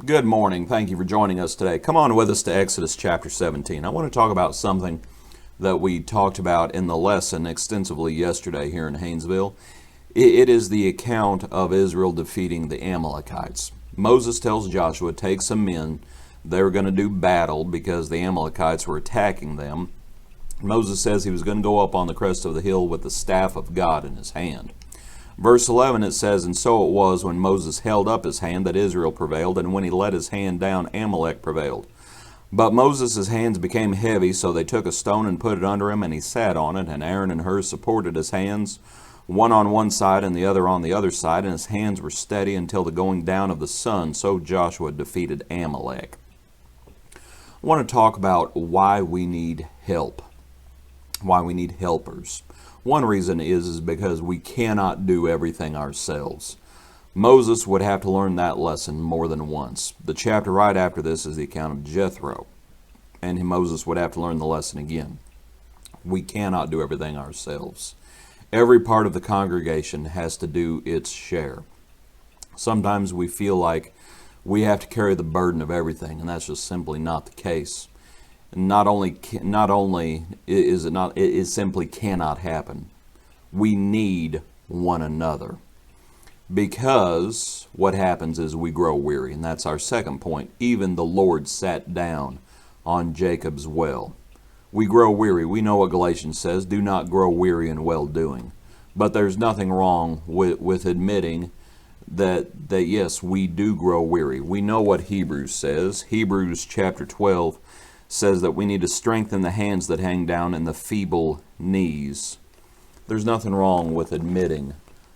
Good morning. Thank you for joining us today. Come on with us to Exodus chapter 17. I want to talk about something that we talked about in the lesson extensively yesterday here in Haynesville. It is the account of Israel defeating the Amalekites. Moses tells Joshua, take some men. They're going to do battle because the Amalekites were attacking them. Moses says he was going to go up on the crest of the hill with the staff of God in his hand. Verse 11, it says, And so it was when Moses held up his hand that Israel prevailed, and when he let his hand down, Amalek prevailed. But Moses' hands became heavy, so they took a stone and put it under him, and he sat on it, and Aaron and Hur supported his hands, one on one side and the other on the other side, and his hands were steady until the going down of the sun. So Joshua defeated Amalek. I want to talk about why we need help, why we need helpers. One reason is because we cannot do everything ourselves. Moses would have to learn that lesson more than once. The chapter right after this is the account of Jethro, and Moses would have to learn the lesson again. We cannot do everything ourselves. Every part of the congregation has to do its share. Sometimes we feel like we have to carry the burden of everything, and that's just simply not the case. Not only is it not, it simply cannot happen. We need one another, because what happens is we grow weary, and that's our second point. Even the Lord sat down on Jacob's well. We grow weary. We know what Galatians says, do not grow weary in well-doing. But there's nothing wrong with admitting that yes, we do grow weary. We know what Hebrews says. Hebrews chapter 12 says that we need to strengthen the hands that hang down and the feeble knees. There's nothing wrong with admitting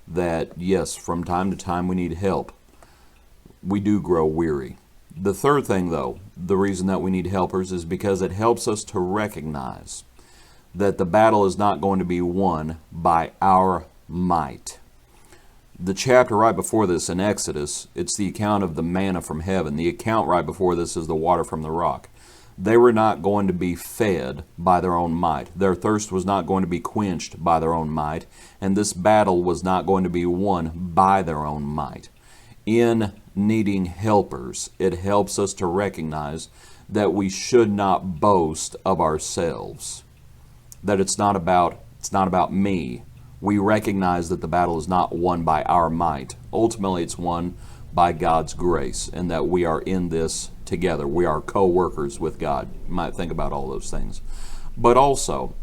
that, yes, from time to time we need help. We do grow weary. The third thing, though, the reason that we need helpers is because it helps us to recognize that the battle is not going to be won by our might. The chapter right before this in Exodus, it's the account of the manna from heaven. The account right before this is the water from the rock. They were not going to be fed by their own might. Their thirst was not going to be quenched by their own might, and this battle was not going to be won by their own might. In needing helpers, it helps us to recognize that we should not boast of ourselves, that it's not about me. We recognize that the battle is not won by our might. Ultimately, it's won by God's grace, and that we are in this together. We are co-workers with God. You might think about all those things. But also,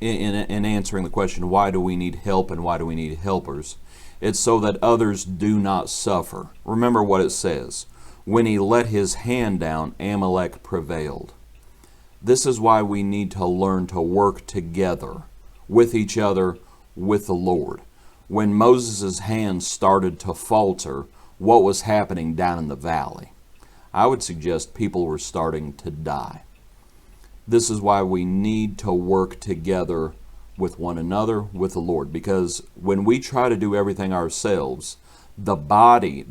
in answering the question, why do we need help and why do we need helpers? It's so that others do not suffer. Remember what it says. When he let his hand down, Amalek prevailed. This is why we need to learn to work together with each other, with the Lord. When Moses' hands started to falter, what was happening down in the valley? I would suggest people were starting to die. This is why we need to work together with one another, with the Lord. Because when we try to do everything ourselves, the body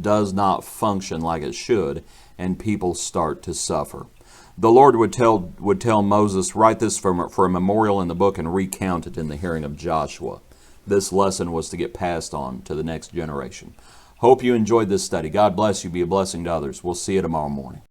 does not function like it should, and people start to suffer. The Lord would tell Moses, write this for a memorial in the book and recount it in the hearing of Joshua. This lesson was to get passed on to the next generation. Hope you enjoyed this study. God bless you. Be a blessing to others. We'll see you tomorrow morning.